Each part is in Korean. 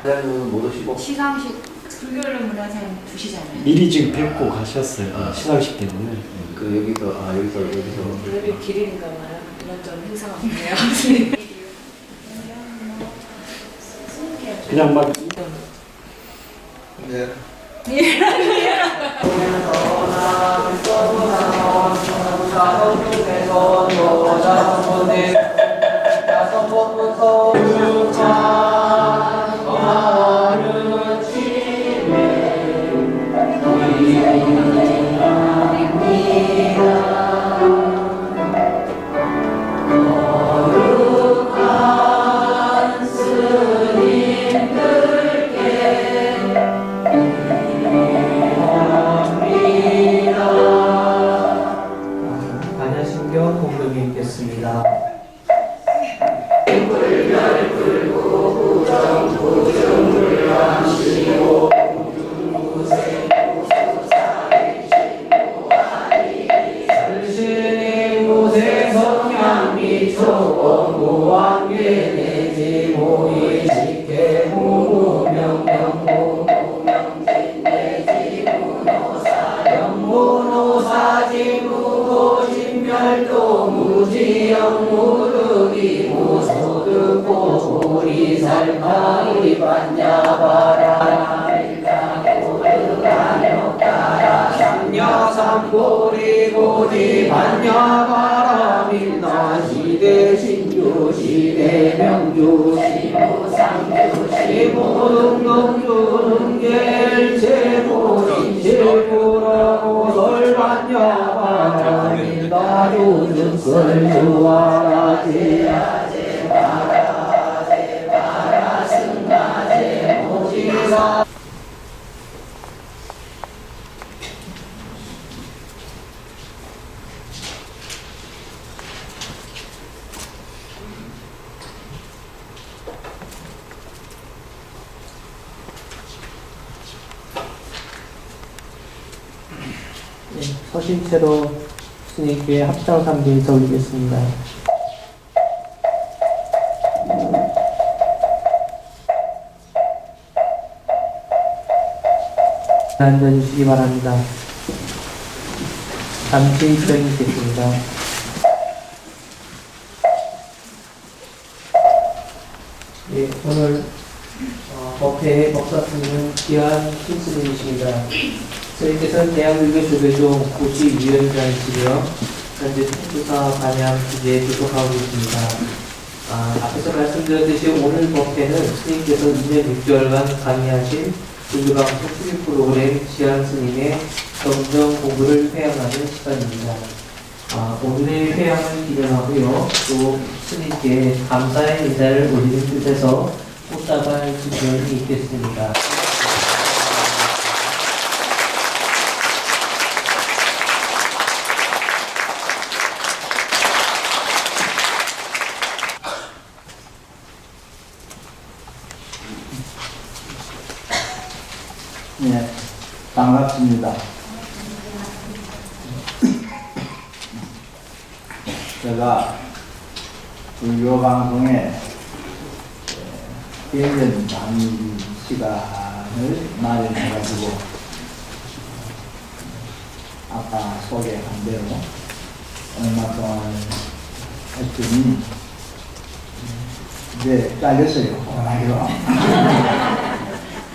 대장님은 못 오시고 시상식 불교를 문화사님 두시잖아요. 미리 지금 뵙고 가셨어요. 시상식 때문에. 그 여기서 늘 길인가 봐요. 이런저런 행사가 없네요. 그냥 막 네. 반야신경 공동이 있겠습니다. 삼보리고디 반야바라밀나 시대 신주 시대 명주 시무상주 시무등등주 능계일체고인 제고라고 설반야바라밀나 주는 설주와라 제야제바라 제바라 승가제 모지사 서신체로 스님께 합장삼기 인사드리겠습니다. 앉아주시기 바랍니다. 잠시 기다리겠습니다. 예, 오늘 법회의 법사스님은 귀한 신스님이십니다. 스님께서는 대한불교조계종 고시위원장이시며 현재 특수사 반향 기재에 주속하고 계십니다. 앞에서 말씀드렸듯이 오늘 법회는 스님께서 2년 6개월간 강의하신 불교방송 수립 프로그램 지한 스님의 정정 공부를 회양하는 시간입니다. 오늘의 회양을 기념하고요. 또 스님께 감사의 인사를 올리는 뜻에서 꽃다발 지변이 있겠습니다. 네, 반갑습니다. 제가 불교 방송에 개인 강의 시간을 마련해가지고 아까 소개한 대로 얼마 동안 했더니 이제 잘렸어요. 워낙에요.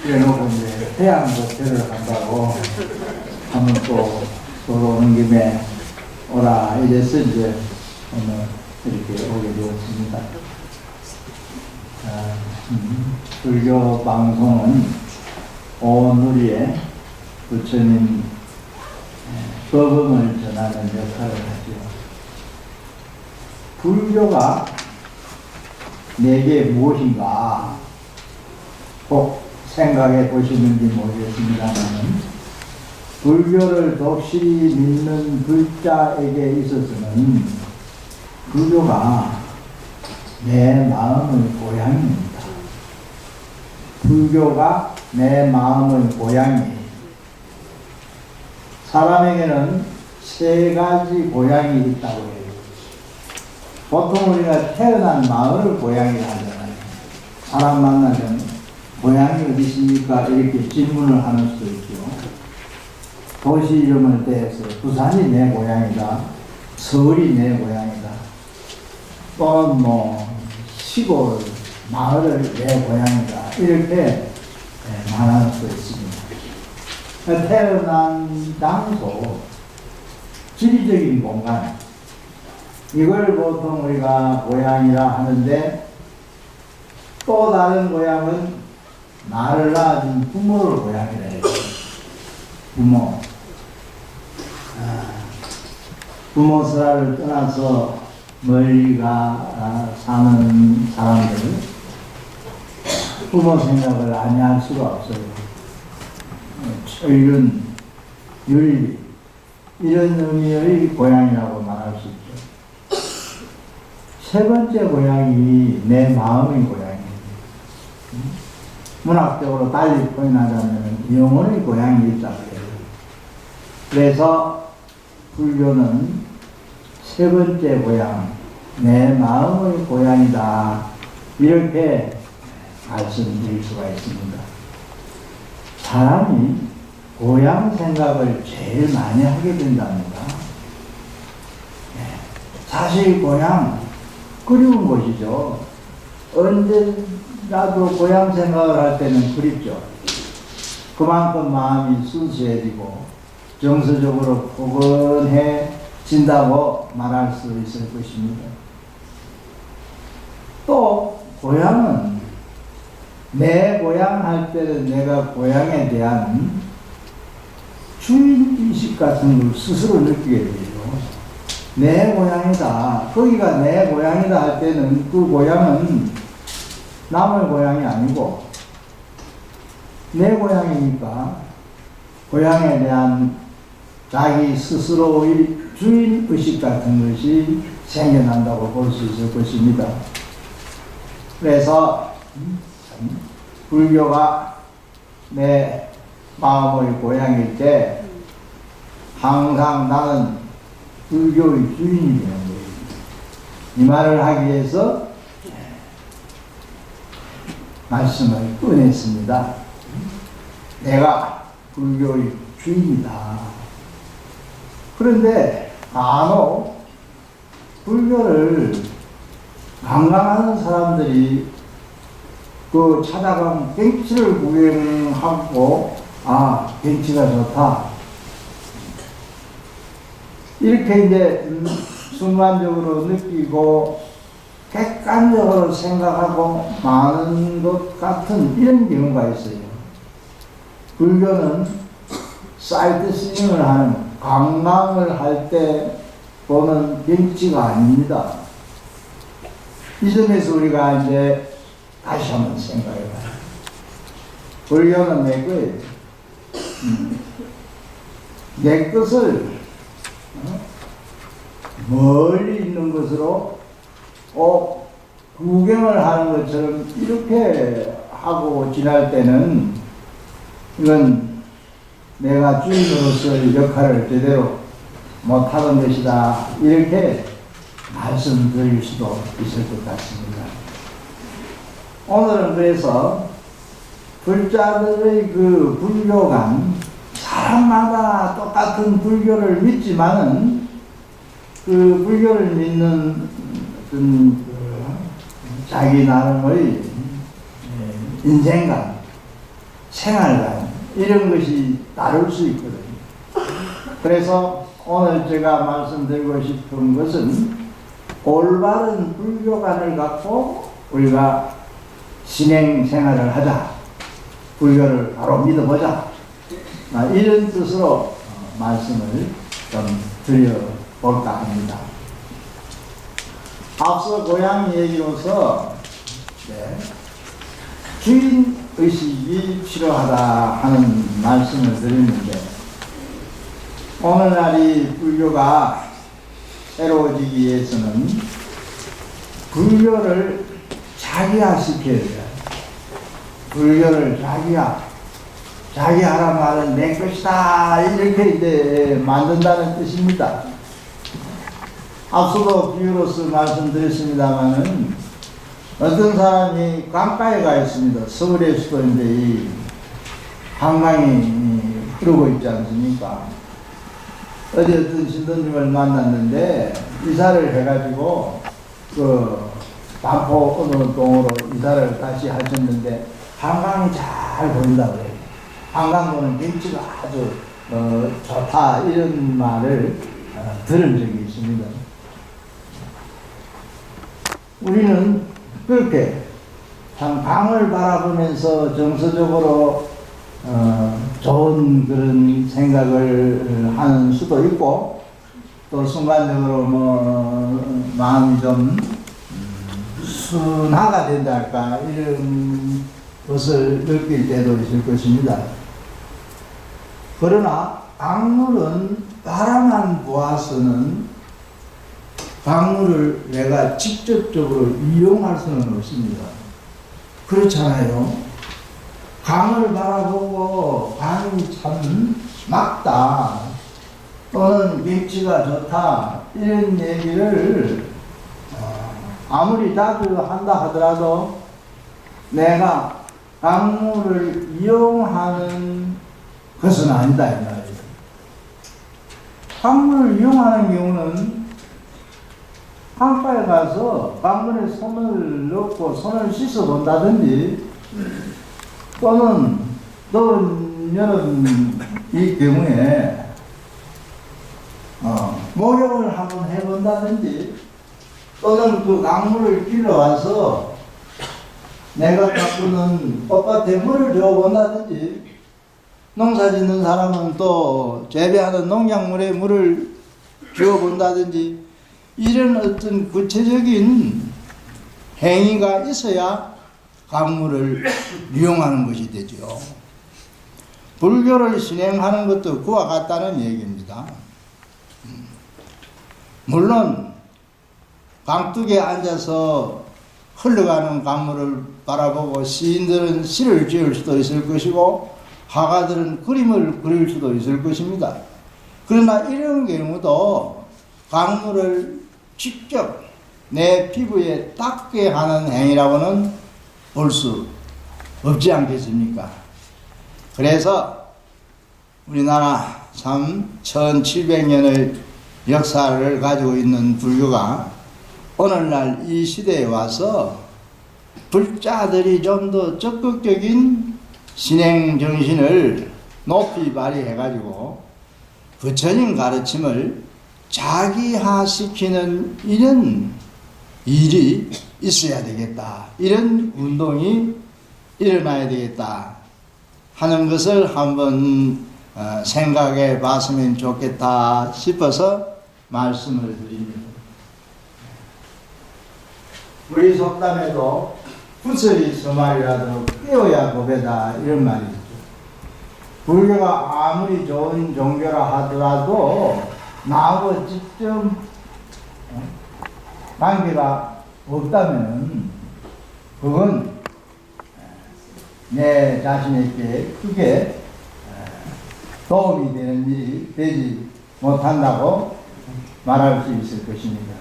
그래놓고 이제 태양도표를 한다고 하면 또 서로 오는 김에 오라 이래서 이제 오늘 이렇게 오게 되었습니다. 불교 방송은 온 우리의 부처님 법음을 전하는 역할을 하죠. 불교가 내게 무엇인가 꼭 생각해 보시는지 모르겠습니다만 불교를 독실히 믿는 불자에게 있어서는 불교가 내 마음의 고향입니다. 불교가 내 마음의 고향이에요. 사람에게는 세 가지 고향이 있다고 해요. 보통 우리가 태어난 마을을 고향이라 하잖아요. 사람 만나면 고향이 어디십니까? 이렇게 질문을 하는 수도 있죠. 도시 이름을 대해서 부산이 내 고향이다, 서울이 내 고향이다, 또는 뭐 시골, 마을을 내 고향이다, 이렇게 말할 수 있습니다. 태어난 장소, 지리적인 공간, 이걸 보통 우리가 고향이라 하는데, 또 다른 고향은 나를 낳은 부모를 고향이라 해요. 부모. 부모 슬하를 떠나서 멀리 사는 사람들은 부모 생각을 안 할 수가 없어요. 철륜, 윤리, 이런 의미의 고향이라고 말할 수 있죠. 세 번째 고향이 내 마음의 고향이에요. 문학적으로 달리 표현하자면 영혼의 고향이 있다고 해요. 그래서 불교는 세 번째 고향, 내 마음의 고향이다, 이렇게 말씀드릴 수가 있습니다. 사람이 고향 생각을 제일 많이 하게 된답니다. 사실 고향 그리운 곳이죠. 언제라도 고향 생각을 할 때는 그립죠. 그만큼 마음이 순수해지고 정서적으로 포근해진다고 말할 수 있을 것입니다. 또 고향은 내 고향 할 때는 내가 고향에 대한 주인의식 같은 걸 스스로 느끼게 돼요. 내 고향이다, 거기가 내 고향이다 할 때는 그 고향은 남의 고향이 아니고 내 고향이니까 고향에 대한 자기 스스로의 주인의식 같은 것이 생겨난다고 볼 수 있을 것입니다. 그래서 불교가 내 마음의 고향일 때 항상 나는 불교의 주인이 되는 거예요. 이 말을 하기 위해서 말씀을 꺼냈습니다. 내가 불교의 주인이다. 그런데 간혹 불교를 관광하는 사람들이 그 찾아가면 경치를 구경하고, 아, 경치가 좋다, 이렇게 이제 순간적으로 느끼고 객관적으로 생각하고 마는 것 같은 이런 경우가 있어요. 불교는 사이트시잉을 하는, 관광을 할 때 보는 경치가 아닙니다. 이 점에서 우리가 이제 다시 한번 생각해봐요. 불교는 내 거예요. 내 것을 멀리 있는 것으로 구경을 하는 것처럼 이렇게 하고 지날 때는 이건 내가 주인으로서의 역할을 제대로 못하는 것이다, 이렇게 말씀드릴 수도 있을 것 같습니다. 오늘은 그래서 불자들의 그 불교관, 사람마다 똑같은 불교를 믿지만은 그 불교를 믿는 어떤 자기 나름의 인생관, 생활관, 이런 것이 다를 수 있거든요. 그래서 오늘 제가 말씀드리고 싶은 것은 올바른 불교관을 갖고 우리가 신행생활을 하자, 불교를 바로 믿어보자, 이런 뜻으로 말씀을 좀 드려볼까 합니다. 앞서 고향 얘기로서 주인의식이 필요하다 하는 말씀을 드렸는데, 오늘날이 불교가 새로워지기 위해서는 불교를 자기화시켜야 돼요. 불교를 자기하란 말은 내 것이다, 이렇게 이제 만든다는 뜻입니다. 앞서도 비유로서 말씀드렸습니다마는 어떤 사람이 강가에 가 있습니다. 서울에서도 이제 이 한강이 흐르고 있지 않습니까? 어디 어떤 신도님을 만났는데 이사를 해가지고 그 반포 어느 동으로 이사를 다시 하셨는데 한강이 잘 보인다고 그래요. 한강 보는 경치가 아주 좋다 이런 말을 들은 적이 있습니다. 우리는 그렇게 참 강을 바라보면서 정서적으로 좋은 그런 생각을 하는 수도 있고 또 순간적으로 뭐 마음이 좀 순화가 된다 할까 이런 것을 느낄 때도 있을 것입니다. 그러나 강물은 바라만 보아서는 강물을 내가 직접적으로 이용할 수는 없습니다. 그렇잖아요. 강을 바라보고 강이 참 맑다 또는 경치가 좋다 이런 얘기를 아무리 자주 한다 하더라도 내가 강물을 이용하는 것은 아니다 이 말이에요. 강물을 이용하는 경우는 강가에 가서 강물에 손을 넣고 손을 씻어 본다든지 또는 더운 여름이 경우에 목욕을 한번 해본다든지 또는 그 강물을 길러와서 내가 가꾸는 꽃밭에 물을 줘본다든지 농사 짓는 사람은 또 재배하는 농작물에 물을 주어본다든지 이런 어떤 구체적인 행위가 있어야 강물을 이용하는 것이 되죠. 불교를 진행하는 것도 그와 같다는 얘기입니다. 물론 강둑에 앉아서 흘러가는 강물을 바라보고 시인들은 시를 지을 수도 있을 것이고 화가들은 그림을 그릴 수도 있을 것입니다. 그러나 이런 경우도 강물을 직접 내 피부에 닿게 하는 행위라고는 볼 수 없지 않겠습니까? 그래서 우리나라 참 1700년의 역사를 가지고 있는 불교가 오늘날 이 시대에 와서 불자들이 좀 더 적극적인 신행 정신을 높이 발휘해가지고 부처님 가르침을 자기화시키는 이런 일이 있어야 되겠다. 이런 운동이 일어나야 되겠다 하는 것을 한번 생각해 봤으면 좋겠다 싶어서 말씀을 드립니다. 우리 속담에도 구슬이 서말이라도 깨어야 법이다 이런 말이 있죠. 불교가 아무리 좋은 종교라 하더라도 나하고 직접 관계가 없다면 그건 내 자신에게 크게 도움이 되는 일이 되지 못한다고 말할 수 있을 것입니다.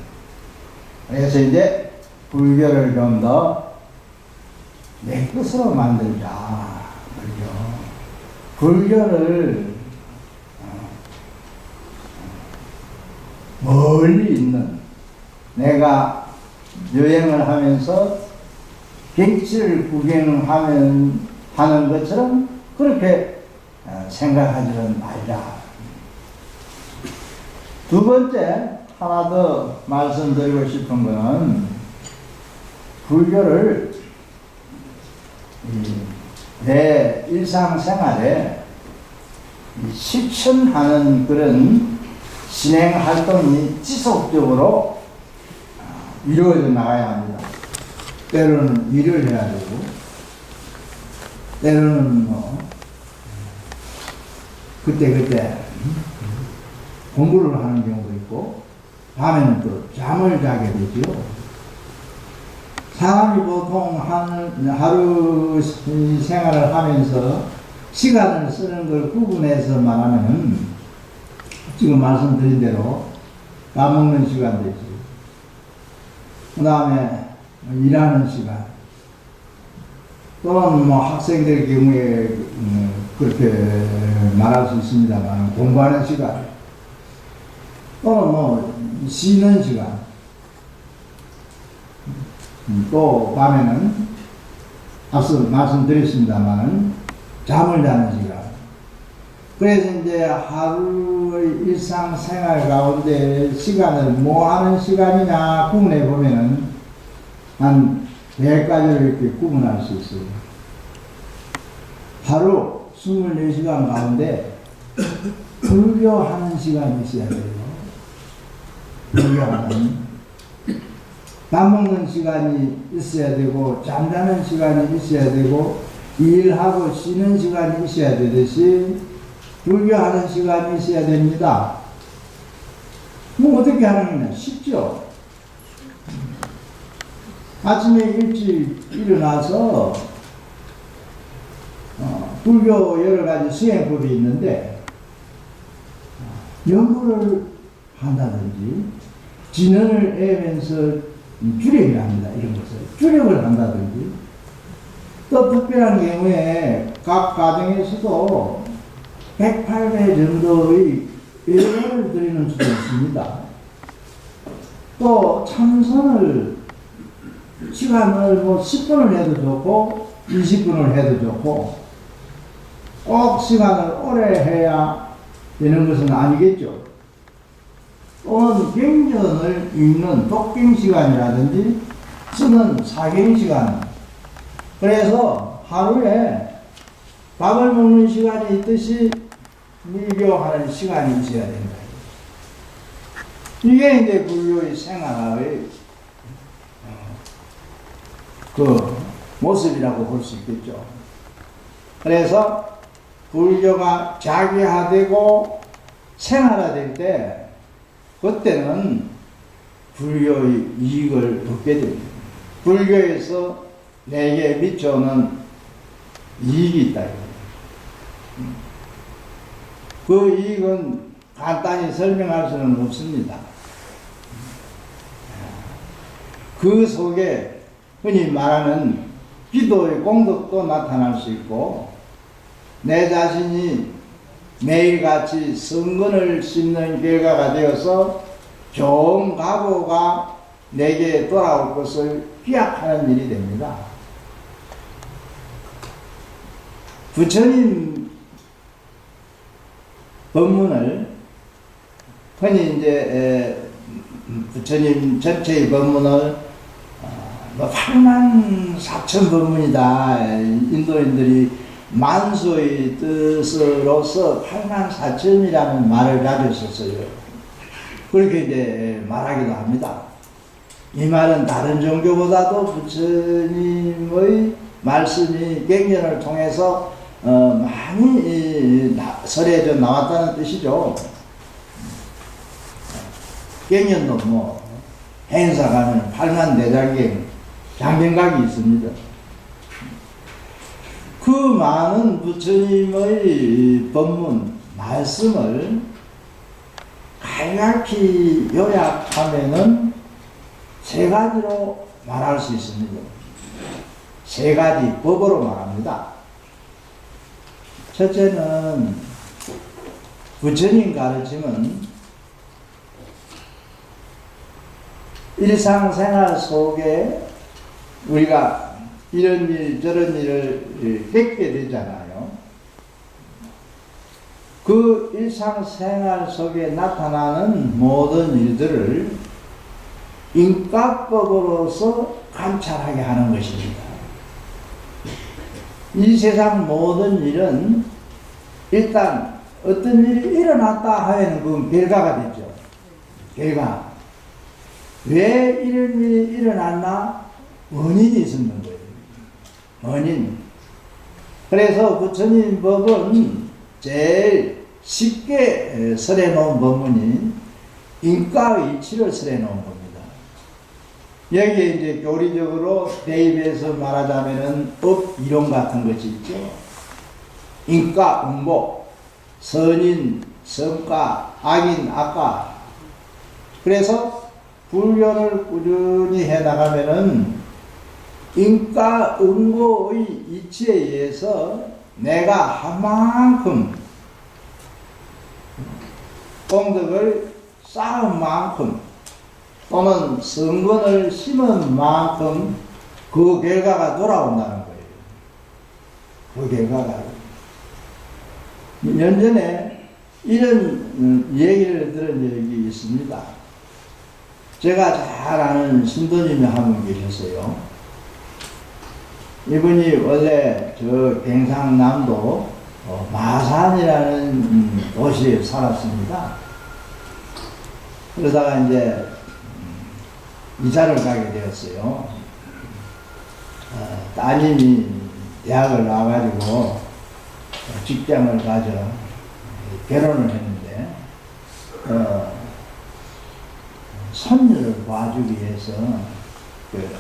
그래서 이제 불교를 좀 더 내 것으로 만들자. 불교를 멀리 있는 내가 여행을 하면서 경치를 구경하는 하는 것처럼 그렇게 생각하지는 말자. 두 번째 하나 더 말씀드리고 싶은 것은 불교를 내 일상생활에 실천하는 그런 진행 활동이 지속적으로 이루어져 나가야 합니다. 때로는 일을 해야 되고, 때로는 그때 공부를 하는 경우도 있고, 밤에는 또 잠을 자게 되죠. 사람이 보통 하루 생활을 하면서 시간을 쓰는 걸 구분해서 말하면 지금 말씀드린 대로 밥 먹는 시간도 있어요. 그 다음에 일하는 시간, 또는 뭐 학생들 경우에 그렇게 말할 수 있습니다만 공부하는 시간, 또는 뭐 쉬는 시간, 또 밤에는 앞서 말씀드렸습니다만 잠을 자는 시간. 그래서 이제 하루의 일상생활 가운데 시간을 뭐 하는 시간이냐 구분해 보면은 한 4가지로 이렇게 구분할 수 있어요. 하루 24시간 가운데 불교하는 시간이 있어야 돼요. 불교하는. 밥 먹는 시간이 있어야 되고, 잠자는 시간이 있어야 되고, 일하고 쉬는 시간이 있어야 되듯이, 불교하는 시간이 있어야 됩니다. 뭐 어떻게 하느냐? 쉽죠? 아침에 일찍 일어나서, 불교 여러 가지 수행법이 있는데, 연구를 한다든지, 진언을 애면서 주력을 합니다. 이런 것을. 주력을 한다든지, 또 특별한 경우에 각 가정에서도 108배 정도의 예배를 드리는 수도 있습니다. 또 참선을 시간을 뭐 10분을 해도 좋고 20분을 해도 좋고 꼭 시간을 오래 해야 되는 것은 아니겠죠. 또는 경전을 읽는 독경 시간이라든지 쓰는 사경 시간. 그래서 하루에 밥을 먹는 시간이 있듯이 불교하는 시간이 있어야 된다. 이게 이제 불교의 생활의 그 모습이라고 볼 수 있겠죠. 그래서 불교가 자기화되고 생활화될 때 그때는 불교의 이익을 얻게 됩니다. 불교에서 내게 미쳐오는 이익이 있다. 그 이익은 간단히 설명할 수는 없습니다. 그 속에 흔히 말하는 기도의 공덕도 나타날 수 있고, 내 자신이 매일같이 성근을 씹는 결과가 되어서 좋은 각오가 내게 돌아올 것을 기약하는 일이 됩니다. 부처님 법문을 흔히 이제 부처님 전체의 법문을 84,000 법문이다. 인도인들이 만소의 뜻으로서 84,000이라는 말을 가졌었어요. 그렇게 이제 말하기도 합니다. 이 말은 다른 종교보다도 부처님의 말씀이 경전을 통해서 많이 설해져 나왔다는 뜻이죠. 경전도 뭐 행사 가면 84장경 장경각이 있습니다. 그 많은 부처님의 법문, 말씀을 간략히 요약하면은 3가지로 말할 수 있습니다. 3가지 법으로 말합니다. 첫째는 부처님 가르침은 일상생활 속에 우리가 이런 일 저런 일을 겪게 되잖아요. 그 일상생활 속에 나타나는 모든 일들을 인과법으로서 관찰하게 하는 것입니다. 이 세상 모든 일은 일단 어떤 일이 일어났다 하면 그건 결과가 되죠. 결과. 왜 이런 일이 일어났나? 원인이 있었는 거예요. 원인. 그래서 부처님 법은 제일 쉽게 설해 놓은 법문이 인과의 이치를 설해 놓은 겁니다. 여기에 이제 교리적으로 대입해서 말하자면은 법 이론 같은 것이 있죠. 인과, 응보, 선인, 성과, 악인, 악과. 그래서 불교를 꾸준히 해 나가면은 인과 응고의 이치에 의해서 내가 한 만큼功德을 쌓은 만큼 또는 성건을 심은 만큼 그 결과가 돌아온다는 거예요. 그 결과가. 몇 년 전에 이런 얘기를 들은 적이 있습니다. 제가 잘 아는 신도님이 한 분 계셨어요. 이분이 원래 저 경상남도 마산이라는 도시에 살았습니다. 그러다가 이제 이사를 가게 되었어요. 따님이 대학을 나와가지고 직장을 가져 결혼을 했는데 손녀를 봐주기 위해서 그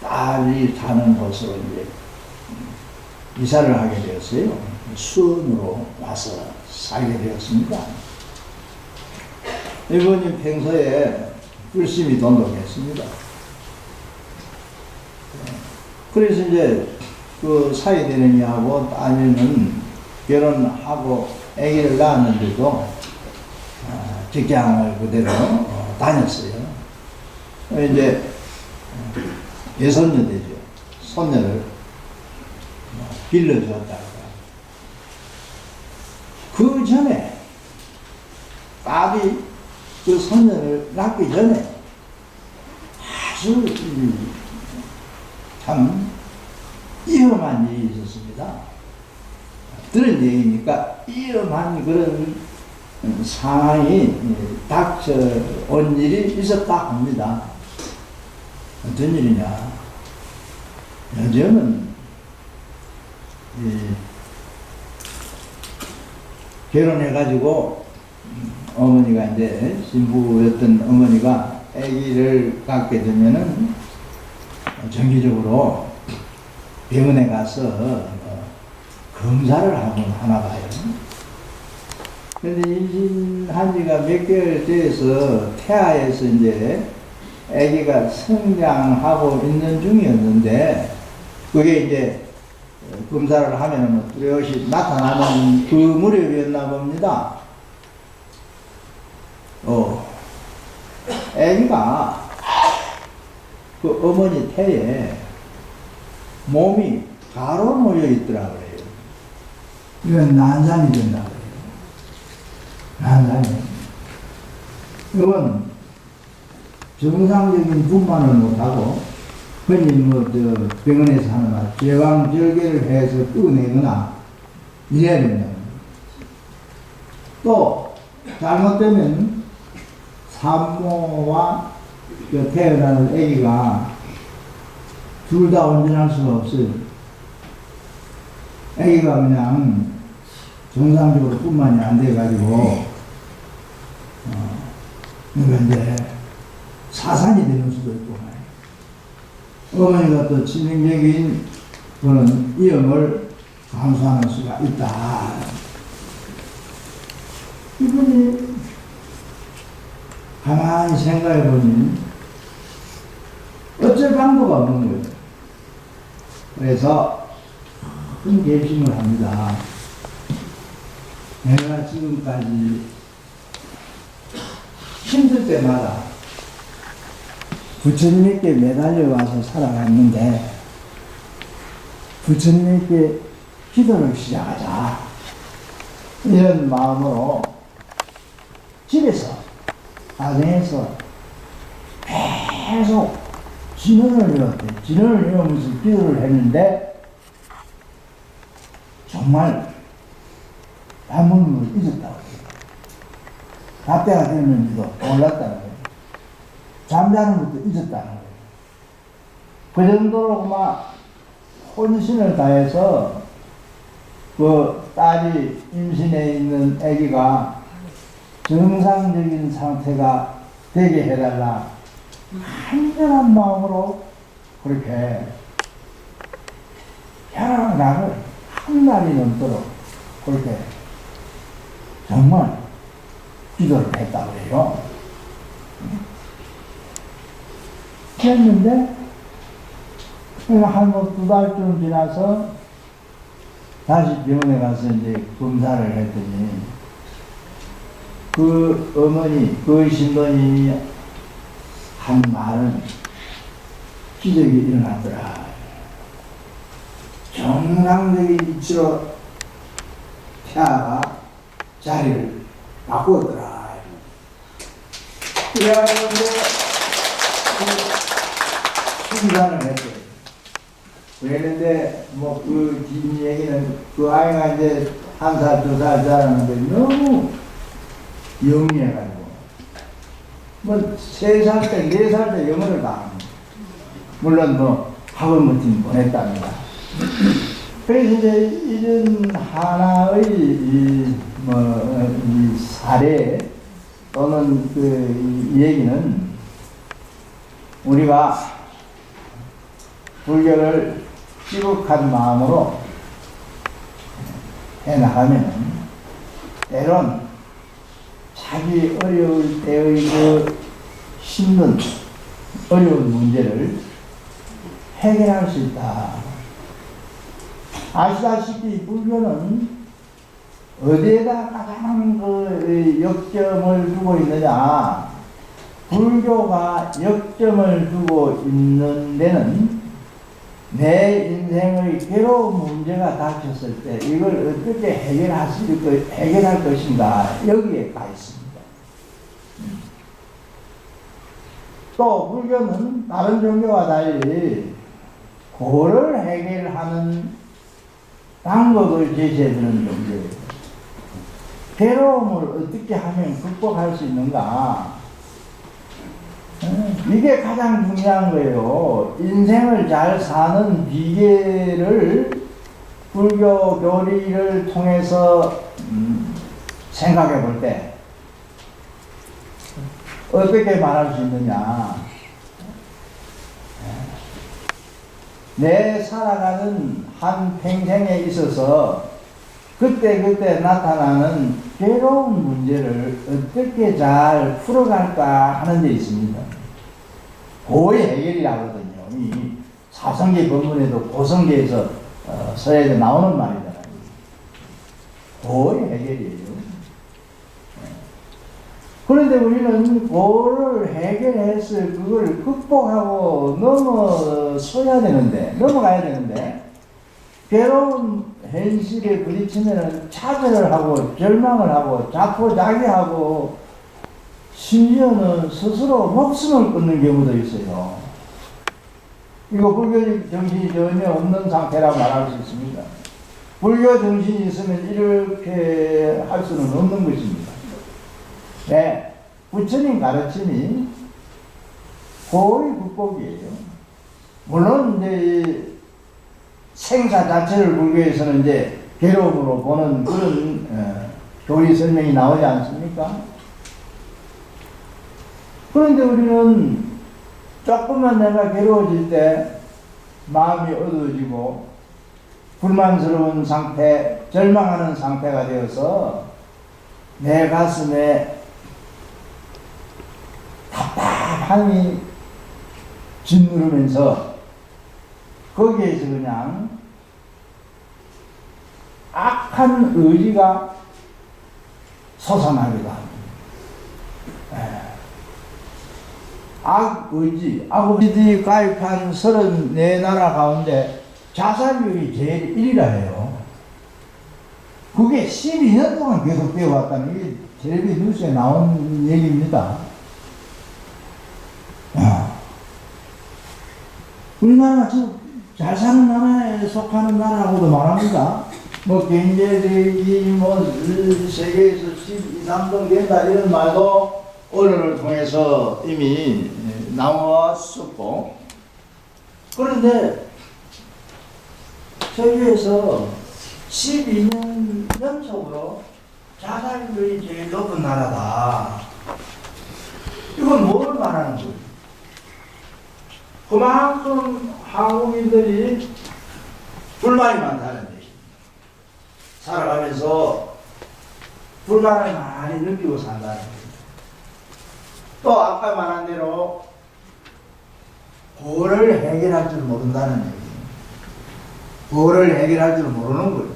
딸이 사는 곳으로 이제 이사를 하게 되었어요. 수원으로 와서 살게 되었습니다. 이분이 평소에 열심히 돈독했습니다. 그래서 이제 그 사이되는 이하고 따님은 결혼하고 아기를 낳았는데도 직장을 그대로 다녔어요. 이제 예손녀 되죠. 손녀를 빌려주었다가 그 전에 딸이 그 손녀를 낳기 전에 아주 참 위험한 일이 있었습니다. 들은 얘기니까 위험한 그런 상황이 닥쳐온 일이 있었다 합니다. 어떤 일이냐. 요즘은 결혼해가지고 어머니가 이제 신부였던 어머니가 아기를 갖게 되면은 정기적으로 병원에 가서 검사를 하나 봐요. 근데 임신한 지가 몇 개월 돼서 태아에서 이제 아기가 성장하고 있는 중이었는데 그게 이제 검사를 하면은 뚜렷이 나타나는 그 무렵이었나 봅니다. 아기가 그 어머니 태에 몸이 가로 놓여 있더라고요. 이건 난산이 된다고 해요. 난산이. 이건 정상적인 분만을 못하고 흔히 병원에서 하는 말 제왕절개를 해서 끄내거나 이래야 된다. 또 잘못되면 산모와 태어나는 아기가 둘 다 온전할 수가 없어요. 아기가 그냥 정상적으로 뿐만이 안 돼가지고 그런데 사산이 되는 수도 있고 어머니가 또 치명적인 그런 위험을 감수하는 수가 있다. 이분이 가만히 생각해 보니 어쩔 방도가 없는 거예요. 그래서 큰 결심을 합니다. 내가 지금까지 힘들 때마다 부처님께 매달려 와서 살아갔는데 부처님께 기도를 시작하자. 이런 마음으로 집에서 가정에서 계속 진언을 외웠대. 진언을 외우면서 기도를 했는데 정말 밥 먹는 걸 잊었다고 해요. 밥때가 되는지도 몰랐다는 거예요. 잠자는 것도 잊었다는 거예요. 그 정도로 막 혼신을 다해서 그 딸이 임신해 있는 아기가 정상적인 상태가 되게 해달라. 간절한 마음으로 그렇게 여러 날을 한 날이 넘도록 그렇게 정말 기도를 했다고 해요. 그랬는데 한2 달쯤 지나서 다시 병원에 가서 이제 검사를 했더니 그 어머니, 그 신도님이 한 말은 기적이 일어났더라. 정상적인 이치로 태아가 자리를 바꾸었더라. 그래가지고 순산을 했어요. 그랬는데 뭐 그 긴 얘기는 그 아이가 이제 1살, 2살 자라는데 너무 영리해가지고 뭐 3살 때, 4살 때 영어를 다 합니다. 물론 뭐 학원 같은 보냈답니다. 그래서 이제 이런 하나의 이 사례 또는 이 얘기는 우리가 불교를 지극한 마음으로 해나가면 때론 자기 어려울 때의 그 힘든 어려운 문제를 해결할 수 있다. 아시다시피 불교는 어디에다 가장 그 역점을 두고 있느냐? 불교가 역점을 두고 있는 데는 내 인생의 괴로운 문제가 닥쳤을 때 이걸 어떻게 해결할 것인가 여기에 가 있습니다. 또 불교는 다른 종교와 달리 그를 해결하는 방법을 제시해주는 종교예요. 괴로움을 어떻게 하면 극복할 수 있는가? 이게 가장 중요한 거예요. 인생을 잘 사는 비결을 불교 교리를 통해서 생각해 볼 때 어떻게 말할 수 있느냐? 내 살아가는 한 평생에 있어서 그때 나타나는 괴로운 문제를 어떻게 잘 풀어갈까 하는 데 있습니다. 고의 해결이라고 하거든요. 이 사성계 법문에도 고성계에서 서에서 나오는 말이잖아요. 고의 해결이에요. 그런데 우리는 고를 해결해서 그걸 극복하고 넘어가야 되는데 괴로운 현실에 부딪히면 차별을 하고 절망을 하고 자포자기하고 심지어는 스스로 목숨을 끊는 경우도 있어요. 이거 불교 정신이 전혀 없는 상태라고 말할 수 있습니다. 불교 정신이 있으면 이렇게 할 수는 없는 것입니다. 네, 부처님 가르침이 고의 극복이에요. 물론 이제 생사 자체를 불교에서는 이제 괴로움으로 보는 그런 교리 설명이 나오지 않습니까? 그런데 우리는 조금만 내가 괴로워질 때 마음이 어두워지고 불만스러운 상태, 절망하는 상태가 되어서 내 가슴에 답답함이 짓누르면서 거기에서 그냥 악한 의지가 솟아나기도 합니다. 악의지, 악의지 가입한 34나라 가운데 자살률이 제일 1위라 해요. 그게 12년 동안 계속 되어왔다는 게 텔레비전 뉴스에 나온 얘기입니다. 우리나라가 잘 사는 나라에 속하는 나라라고도 말합니다. 뭐 경제력이 세계에서 12, 3등 된다 이런 말도 언론을 통해서 이미 나왔었고, 그런데 세계에서 12년 연속으로 자살률이 제일 높은 나라다. 이건 뭘 말하는 거예요? 그만큼 한국인들이 불만이 많다는 얘기입니다. 살아가면서 불만을 많이 느끼고 산다는 얘기입니다. 또 아까 말한 대로 뭐를 해결할 줄 모른다는 얘기예요. 뭐를 해결할 줄 모르는 거예요.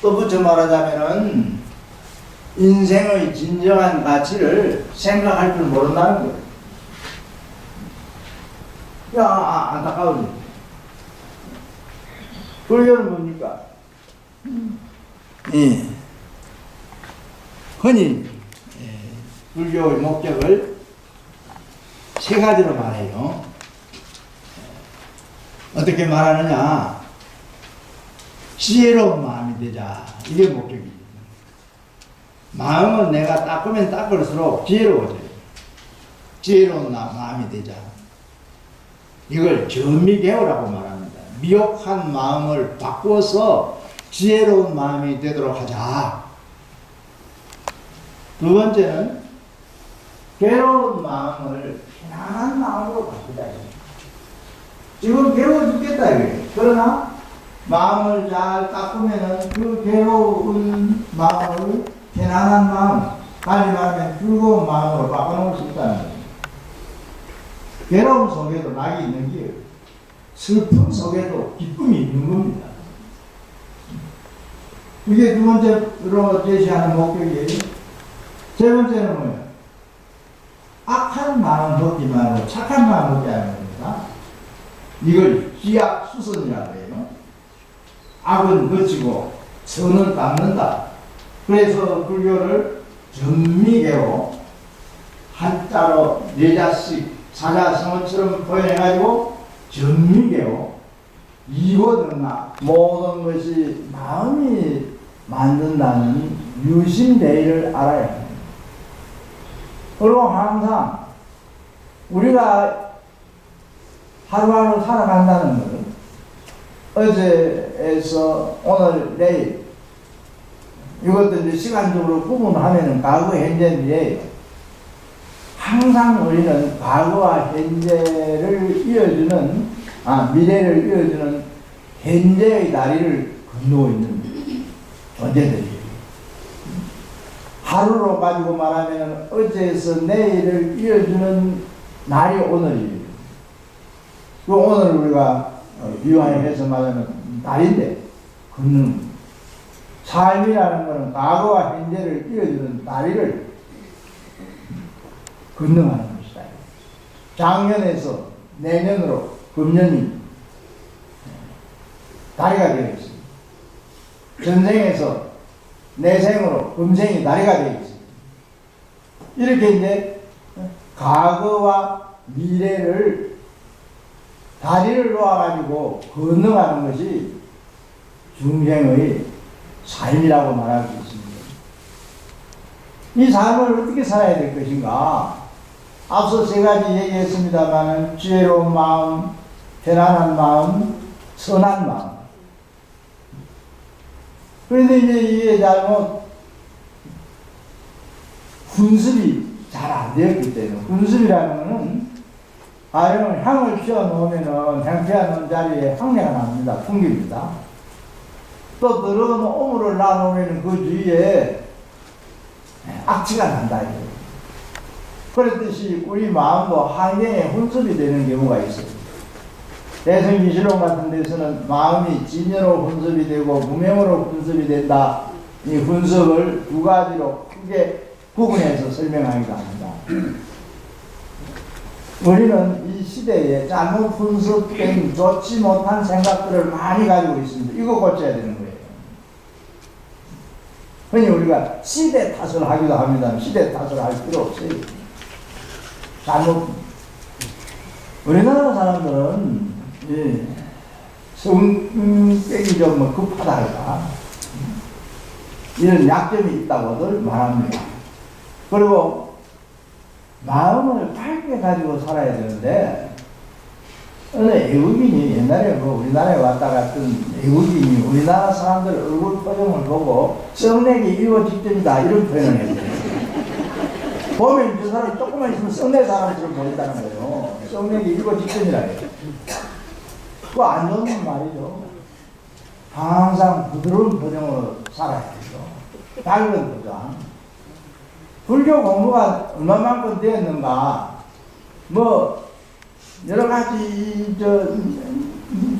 또 붙여 말하자면은 인생의 진정한 가치를 생각할 줄 모른다는 거예요. 안타까운 일. 불교는 뭡니까? 흔히 불교의 목적을 세 가지로 말해요. 어떻게 말하느냐? 지혜로운 마음이 되자. 이게 목적이에요. 마음은 내가 닦으면 닦을수록 지혜로워져요. 지혜로운 마음이 되자. 이걸 전미개호라고 말합니다. 미혹한 마음을 바꾸어서 지혜로운 마음이 되도록 하자. 두 번째는 괴로운 마음을 편안한 마음으로 바꾸자. 지금 괴로워 죽겠다 이거예요. 그러나 마음을 잘 닦으면은 그 괴로운 마음을 편안한 마음, 다시 말하면 즐거운 마음으로 바꿔놓을 수 있다는 거예요. 괴로움 속에도 낙이 있는 거예요. 슬픔 속에도 기쁨이 있는 겁니다. 이게 두 번째로 제시하는 목적이에요. 세 번째는 뭐예요? 악한 마음 먹지 말고 착한 마음 먹지 하는 겁니다. 이걸 기약수선이라고 해요. 악은 거치고 선은 닦는다. 그래서 불교를 전미개호 한자로 네자씩 사자성어처럼 표현해가지고 전미개호 이고등락 모든 것이 마음이 만든다는 유심대의를 알아야 합니다. 그리고 항상 우리가 하루하루 살아간다는 것은 어제에서 오늘 내일 이것도 이제 시간적으로 구분하면은 과거 현재 미래예요. 항상 우리는 과거와 현재를 이어주는 미래를 이어주는 현재의 다리를 건너고 있는 존재들이에요. 하루로 가지고 말하면 어제에서 내일을 이어주는 날이 오늘이에요. 그 오늘 우리가 비유해서 말하면 날인데 걷는 삶이라는 것은 과거와 현재를 이어주는 다리를 건너가는 것이다. 작년에서 내년으로 금년이 다리가 되어 있습니다. 전생에서 내생으로 금생이 다리가 되어 있습니다. 이렇게 이제 과거와 미래를 다리를 놓아가지고 건너가는 것이 중생의 삶이라고 말할 수 있습니다. 이 삶을 어떻게 살아야 될 것인가? 앞서 세 가지 얘기했습니다만 지혜로운 마음, 편안한 마음, 선한 마음. 그런데 이제 이게 잘못 훈습이 잘 안 되었기 때문에 훈습이라는 것은 가령 향을 피워 놓으면은 향 피워 놓은 자리에 향내가 납니다. 풍깁니다. 또 더러운 오물을 놔놓으면 그 주위에 악취가 난다. 그렇듯이 우리 마음도 환경에 훈습이 되는 경우가 있어요. 대성기실론 같은 데서는 마음이 진여로 훈습이 되고 무명으로 훈습이 된다. 이 훈습을 두 가지로 크게 구분해서 설명하기도 합니다. 우리는 이 시대에 잘못 훈습된 좋지 못한 생각들을 많이 가지고 있습니다. 이거 고쳐야 되는 거예요. 흔히 우리가 시대 탓을 하기도 합니다. 시대 탓을 할 필요 없어요. 잘못. 우리나라 사람들은 성격이 좀 급하다 할까 이런 약점이 있다고들 말합니다. 그리고 마음을 밝게 가지고 살아야 되는데 어느 외국인이 옛날에 우리나라에 왔다 갔던 외국인이 우리나라 사람들 얼굴 표정을 보고 썩내기 이거 직전이다 이런 표현을 했어요. 보면 저 사람이 조금만 있으면 썩내 사람처럼 보인다는 거예요. 썩내기 이거 직전이라 해요. 그거 안 좋은 말이죠. 항상 부드러운 표정으로 살아야 되죠. 밝은 표정. 불교 공부가 얼마만큼 되었는가, 뭐, 여러 가지,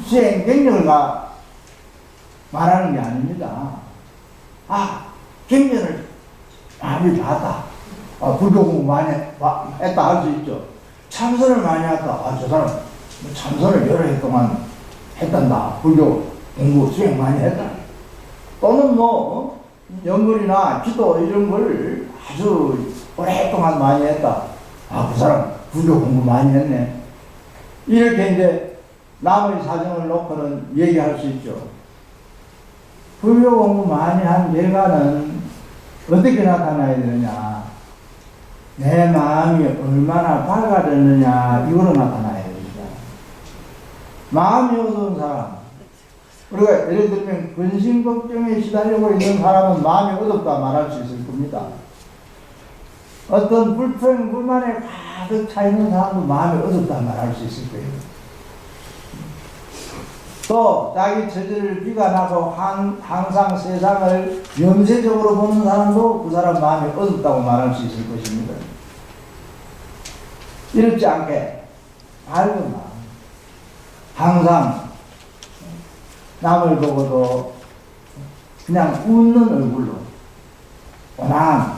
수행 경력을 말하는 게 아닙니다. 아, 경전을 많이 봤다. 아, 불교 공부 많이 했다 할 수 있죠. 참선을 많이 했다. 아, 저 사람 참선을 여러 해 동안 했단다. 불교 공부 수행 많이 했다. 또는 뭐, 연불이나 기도 이런 걸 아주 오랫동안 많이 했다. 아, 그 사람 불교 공부 많이 했네. 이렇게 이제 남의 사정을 놓고는 얘기할 수 있죠. 불교 공부 많이 한 결과는 어떻게 나타나야 되느냐. 내 마음이 얼마나 밝아졌느냐, 이거로 나타나야 됩니다. 마음이 어두운 사람, 우리가 예를 들면 근심 걱정에 시달리고 있는 사람은 마음이 어둡다 말할 수 있을 겁니다. 어떤 불평, 불만에 가득 차 있는 사람도 마음이 어둡다 말할 수 있을 거예요. 또 자기 처지를 비관하고 항상 세상을 염세적으로 보는 사람도 그 사람 마음이 어둡다고 말할 수 있을 것입니다. 이렇지 않게 밝은 마음, 항상 남을 보고도 그냥 웃는 얼굴로, 온화한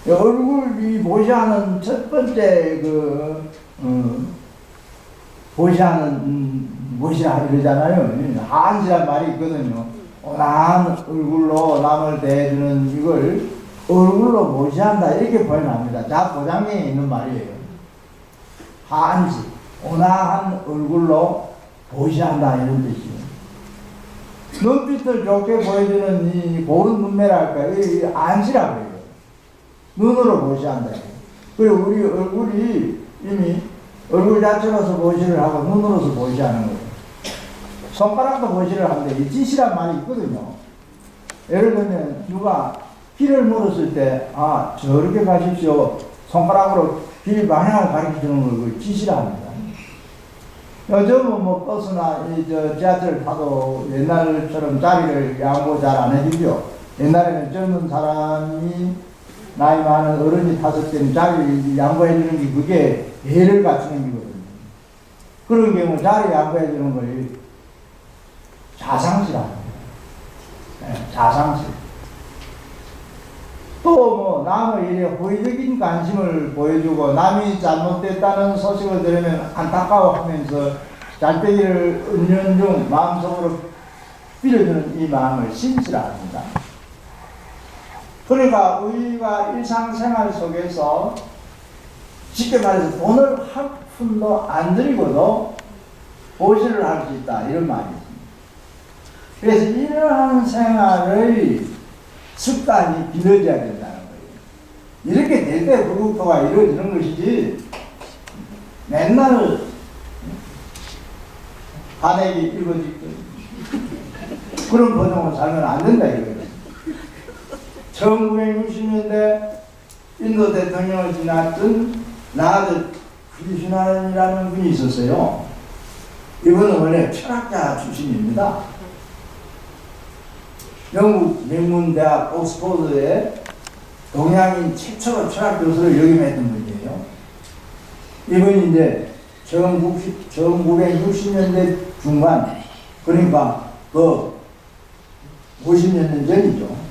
얼굴이 보시하는 첫 번째 보시하는 무엇이라 이러잖아요. 한지란 말이 있거든요. 온화한 얼굴로 남을 대해주는 이걸 얼굴로 무시한다, 이렇게 표현합니다. 자포장에 있는 말이에요. 한지, 온화한 얼굴로 보시한다, 이런 뜻이에요. 눈빛을 좋게 보여주는 이 고운 눈매랄까, 이 안시라고 해요. 눈으로 보시한다. 그리고 우리 얼굴이 이미 얼굴 자체로서 보시를 하고 눈으로서 보시하는 거예요. 손가락도 보시를 하는데 이 짓이란 말이 있거든요. 예를 들면 누가 길을 물었을 때, 아, 저렇게 가십시오. 손가락으로 길 방향을 가르쳐주는 걸 그 짓이라 합니다. 요즘은 뭐 버스나 지하철 타도 옛날처럼 자리를 양보 잘 안 해주죠. 옛날에는 젊은 사람이 나이 많은 어른이 탔을 때는 자리를 양보해주는 게 그게 예를 갖추는 거거든요. 그런 경우 자리 양보해주는 걸 자상시라 합니다. 네, 자상시. 또 뭐 남의 일에 호의적인 관심을 보여주고 남이 잘못됐다는 소식을 들으면 안타까워하면서 잘되기를 은연중 마음속으로 빌어주는 이 마음을 신시라 합니다. 그러니까 우리가 일상생활 속에서 쉽게 말해서 돈을 한 푼도 안 들이고도 보시를 할 수 있다, 이런 말이 있습니다. 그래서 이러한 생활의 습관이 길어져야 된다는 거예요. 이렇게 될 때 불국토가 이루어지는 것이지, 맨날 간에게 읽어지고 그런 버정으로 살면 안 된다, 이거예요. 1960년대 인도 대통령을 지났던 나드 크리슈난이라는 분이 있었어요. 이분은 원래 철학자 출신입니다. 영국 명문대학 옥스퍼드에 동양인 최초로 철학 교수를 역임했던 분이에요. 이분이 이제 1960년대 중반, 그러니까 그 50년 전이죠.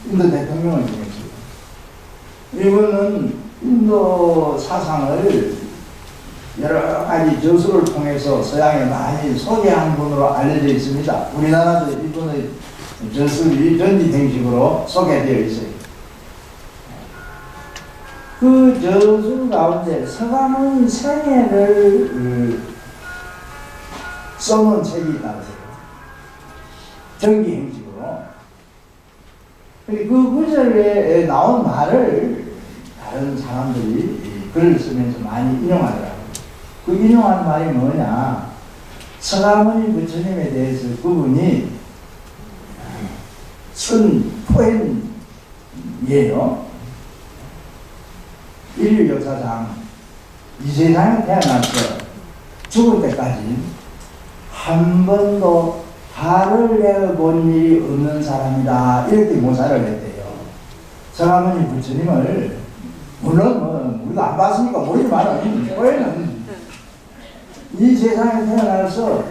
인도 대통령을 지냈어요. 이분은 인도 사상을 여러 가지 저술을 통해서 서양에 많이 소개한 분으로 알려져 있습니다. 우리나라도 이분의 저술이 전지행식으로 소개되어 있어요. 그 저술 가운데 서가모니 생애를 써놓은 책이 있다고 해요. 전기행식으로. 그 구절에 나온 말을 다른 사람들이 글을 쓰면서 많이 인용하더라고요. 그 인용한 말이 뭐냐, 서가모니 부처님에 대해서 그분이 쓴 포엠이에요. 인류 역사상 이 세상에 태어나서 죽을 때까지 한 번도 화를 내본 일이 없는 사람이다, 이렇게 묘사를 했대요. 성아버님 부처님을 물론 뭐 우리가 안 봤으니까 모르지만 교회는 이 세상에 태어나서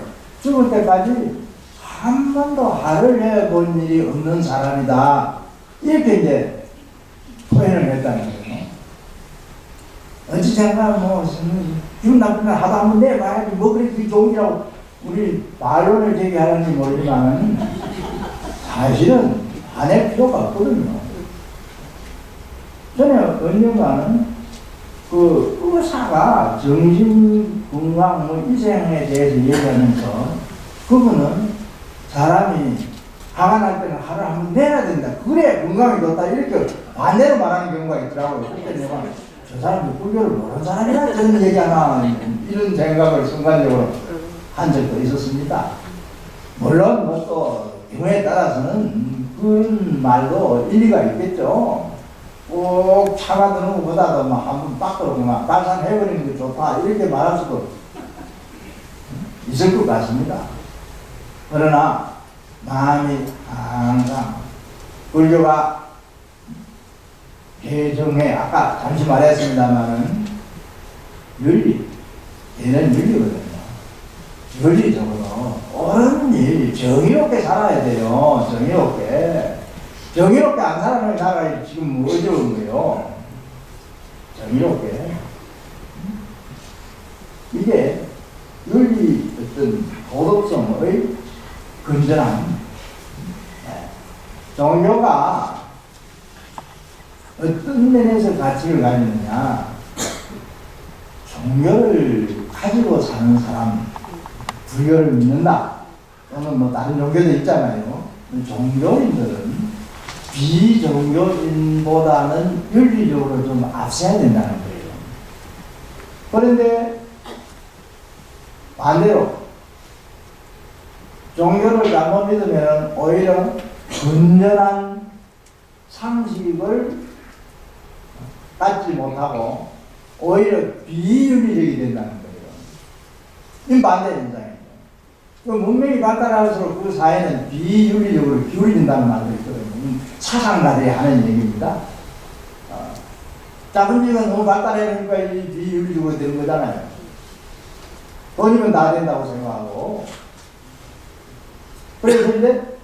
죽을 때까지 한 번도 화를 내본 일이 없는 사람이다. 이렇게 이제 표현을 했다는 거예요. 어찌 제가 뭐 기분 나쁜 날 하다 한번 내봐야지 뭐 그렇게 좋은 일이라고 우리 반론을 제기하는지 모르지만 사실은 안 할 필요가 없거든요. 전에 언젠가는 그 의사가 정신건강 뭐 이생에 대해서 얘기하면서 그분은 사람이 화가 날 때는 화를 한번 내야 된다. 그래 건강이 좋다. 이렇게 반대로 말하는 경우가 있더라고요. 그때 내가 저 사람도 불교를 모르는 사람이라 저런 얘기하나 이런 생각을 순간적으로 한 적도 있었습니다. 물론 뭐 또 경우에 따라서는 그런 말도 일리가 있겠죠. 꼭 차가 드는 것보다도 막 한번 빡들고 막 발산해버리는 게 좋다 이렇게 말할 수도 있을 것 같습니다. 그러나 마음이 항상 불교가 개정해 아까 잠시 말했습니다마는 윤리 얘는 윤리거든요. 윤리적으로 옳은 일 정의롭게 살아야 돼요. 정의롭게 안 살아가는 나라가 지금 어려운 거예요. 정의롭게. 이게 윤리 어떤 도덕성의 건전함. 종교가 어떤 면에서 가치를 가지느냐. 종교를 가지고 사는 사람, 불교를 믿는다. 또는 뭐 다른 종교도 있잖아요. 종교인들은 비종교인보다는 윤리적으로 좀 앞서야 된다는 거예요. 그런데 반대로 종교를 잘못 믿으면 오히려 건전한 상식을 갖지 못하고 오히려 비윤리적이 된다는 거예요. 이 반대 현상이죠. 그 문명이 발달할수록 그 사회는 비윤리적으로 기울어진다는 말도 있거든요. 사상가들이 하는 얘기입니다. 작은 집은 너무 발달해니까 비윤리적으로 되는 거잖아요. 돈이면 다 된다고 생각하고. 그래서 이제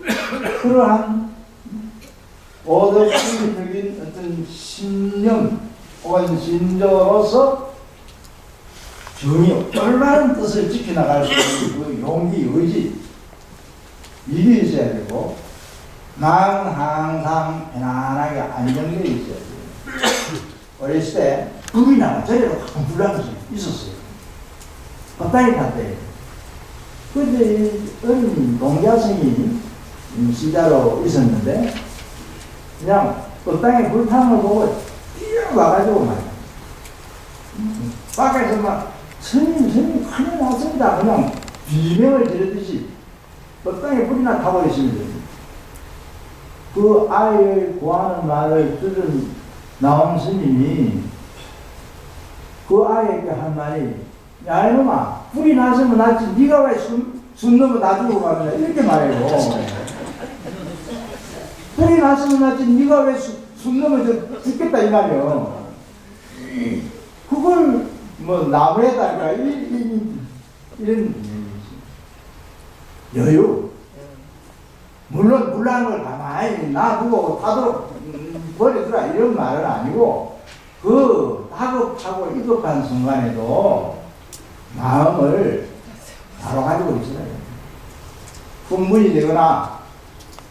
그러한 도덕적인 어떤 신념 혹은 신조로서 정의, 올바른 뜻을 지켜나갈 수 있는 그 용기, 의지 이게 있어야 되고 마음은 항상 편안하게 안정되어 있어야 돼요. 어렸을 때 북이나 저래로 가끔 불러서 있었어요. 헛다리 탔대. 근데 어린 농자생이 시자로 있었는데 그냥 헛다리 불타는 걸 보고 뛰어와가지고 말이야. 밖에서 막 스님 큰일 났습니다. 그냥 비명을 지르듯이 헛다리 불이나 타고 있습니다. 그 아이의 구하는 말을 들은 나온 스님이 그 아이에게 한 말이 야 이놈아 불이 났으면 났지 네가 왜 숨 넘어 놔두고 가느냐 이렇게 말해요. 불이 났으면 났지 네가 왜 숨 넘어 죽겠다 이 말이요. 그걸 뭐 나무에다가 이런 여유 물론 불난 걸 가만히 놔두고 타도록 버려두라 이런 말은 아니고 그 다급하고 이급한 순간에도 마음을 다뤄가지고 있어요. 흥분이 되거나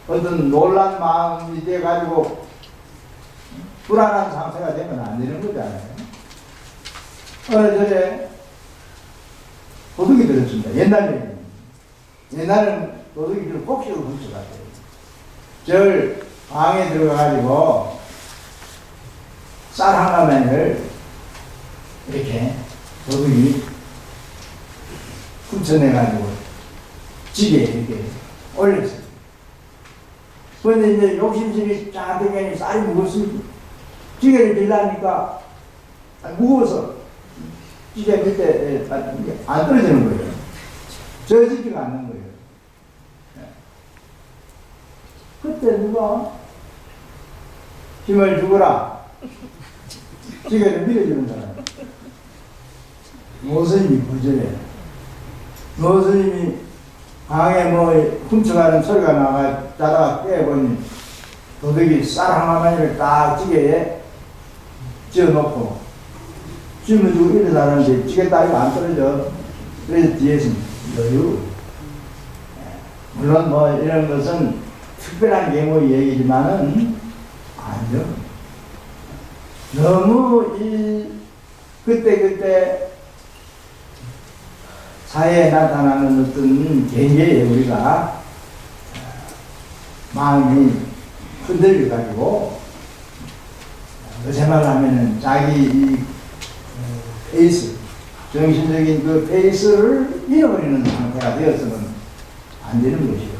어떤 놀란 마음이 돼가지고 불안한 상태가 되면 안 되는 거잖아요. 어느 전에 도둑이 들었습니다. 옛날에는 도둑이들 복식을 붙여갔어요. 절 방에 들어가가지고 쌀 한 가마를 이렇게 도둑이 훔쳐내가지고 집에 이렇게 올렸어요. 그런데 이제 욕심심이 짜득하니 쌀이 무겁습니다. 찌개를 빌라니까 무거워서 찌개 밑에 안 떨어지는 거예요. 젖지지가 않는 거예요. 그때 누가 힘을 주거라. 지게를 밀어주는 사람. 모스님이 거절해. 모스님이 방에 뭐 훔쳐가는 소리가 나다가 깨보니 도둑이 쌀 하나만을 딱 찌개에 찌어놓고 찌어주고 일어나는데 찌개 따위가 안 떨어져. 그래서 뒤에서 여유. 물론 뭐 이런 것은 특별한 경우의 얘기지만은 아니요. 너무 그때 사회에 나타나는 어떤 경계에 우리가 마음이 흔들려가지고 어제 말하면은 자기 이 페이스, 정신적인 그 페이스를 잃어버리는 상태가 되어서는 안 되는 것이거든요.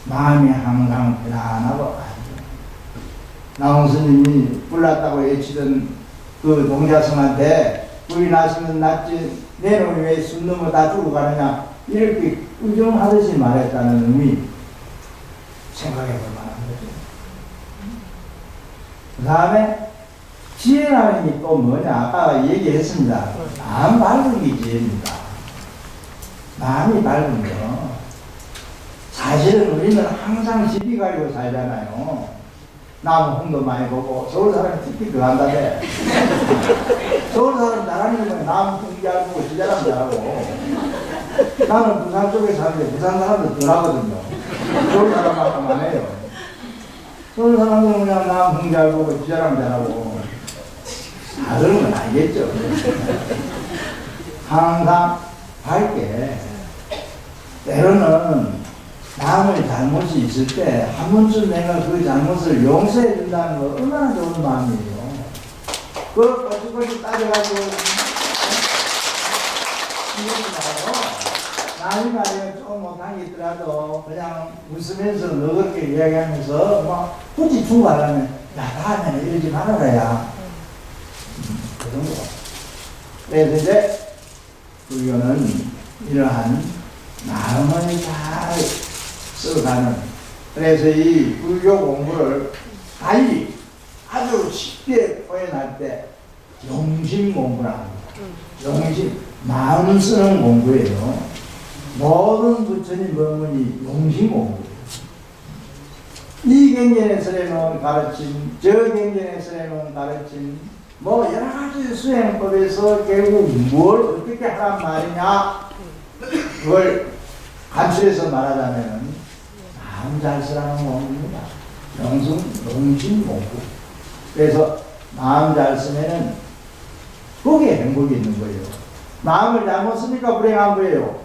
마음이 항상 편안하고 나홍 스님이 불났다고 외치던 그 동자성한테 불이 나시면 낫지 내 놈이 왜 숨 넘어 다 죽어가느냐 이렇게 의정하듯이 말했다는 의미 생각해 볼 만한 거죠. 그 다음에 지혜라는 게 또 뭐냐 아까 얘기했습니다. 마음 밝은 게 지혜입니다. 마음이 밝은 거 사실은 우리는 항상 시비 가지고 살잖아요. 나무 홍도 많이 보고 서울 사람이 특히 그 한다네. 서울 사람 잘하는 건 나무 홍 잘 보고 지자람 잘하고 나는 부산 쪽에 사는데 부산 사람들 덜 하거든요. 서울 사람만큼만 해요. 서울 사람들은 그냥 나무 홍 잘 보고 지자람 잘하고 다 그런 건 알겠죠. 항상 밝게 때로는 남의 잘못이 있을 때 한 번쯤 내가 그 잘못을 용서해 준다는 거 얼마나 좋은 마음이에요. 그걸 꼬치꼬치 따져가지고 남이 말이야 좀 못한 게 있더라도 그냥 웃으면서 너그럽게 이야기하면서 막 굳이 충고하려면 야 다음에는 이러지 말아라야 그 정도. 그래서 이제 불교는 이러한 마음을 잘 써가는, 그래서 이 불교 공부를 달리 아주 쉽게 표현할 때 용심 공부라 합니다. 용심, 마음 쓰는 공부예요. 모든 부처님 법문이 용심 공부예요. 이 경전에서 내놓은 가르침, 저 경전에서 내놓은 가르침, 뭐 여러 가지 수행법에서 결국 뭘 어떻게 하란 말이냐, 그걸 간추려서 말하자면 마음 잘 쓰라는 공부입니다. 용심 공부. 그래서 마음 잘 쓰면은 거기에 행복이 있는 거예요. 마음을 잘못 쓰니까 불행한 거예요.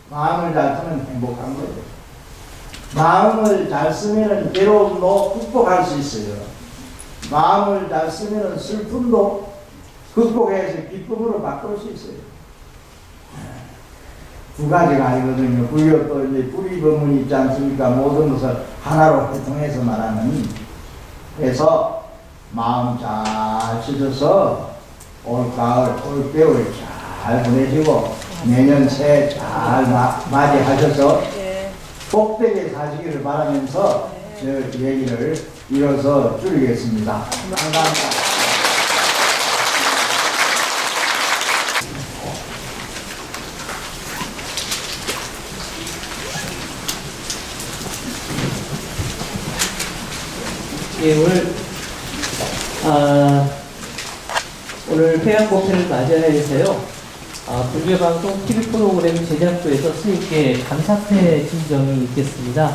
마음을 잘 쓰면 행복한 거예요. 마음을 잘 쓰면은 괴로움도 극복할 수 있어요. 마음을 잘 쓰면은 슬픔도 극복해서 기쁨으로 바꿀 수 있어요. 두 가지가 아니거든요. 불교도 이제 불의법문이 있지 않습니까? 모든 것을 하나로 해통해서 말하는. 그래서 마음 잘 씻어서 올 가을, 올 겨울 잘 보내시고 내년 새해 잘 맞이하셔서 복되게 사시기를 바라면서 저 얘기를 이어서 줄이겠습니다. 감사합니다. 예, 오늘 폐양법회를 맞이해서요, 불교방송 TV 프로그램 제작부에서 스님께 감사패 증정이 있겠습니다.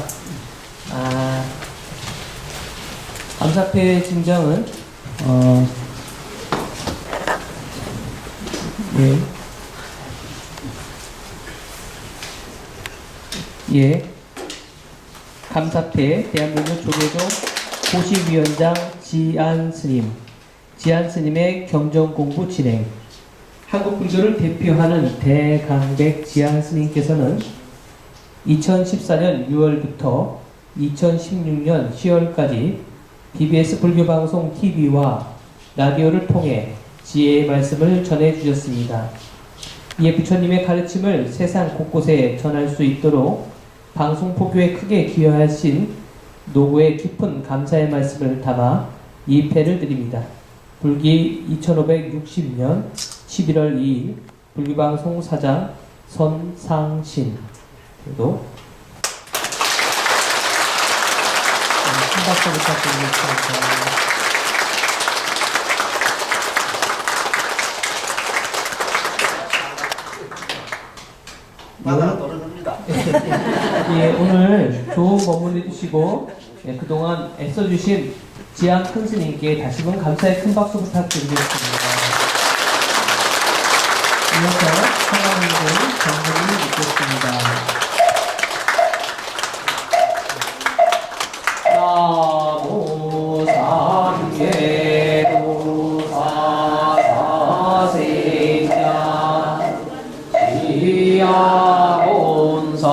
감사패 증정은, 감사패 대한민국 조계종 고시위원장 지안스님의 경전공부 진행. 한국불교를 대표하는 대강백 지안스님께서는 2014년 6월부터 2016년 10월까지 BBS 불교방송 TV와 라디오를 통해 지혜의 말씀을 전해주셨습니다. 이에 부처님의 가르침을 세상 곳곳에 전할 수 있도록 방송 포교에 크게 기여하신 노고의 깊은 감사의 말씀을 담아 2패를 드립니다. 불기 2560년 11월 2일 불기방송 사장 손상신 그리고 큰 박수 부탁드리겠습니다. 바다가 떨어집니다. 예, 오늘 좋은 법문 해주시고 예, 그동안 애써주신 지안 큰 스님께 다시 한번 감사의 큰 박수 부탁드리겠습니다. 이어서 성황인들 정문을 읽겠습니다. 나무 삼계도 사사생자 지야본사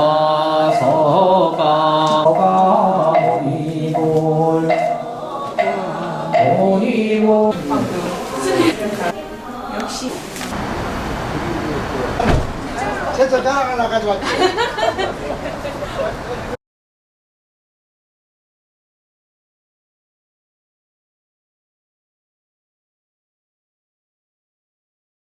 서가 오니볼 역시 제자 자랑하나 가져왔지.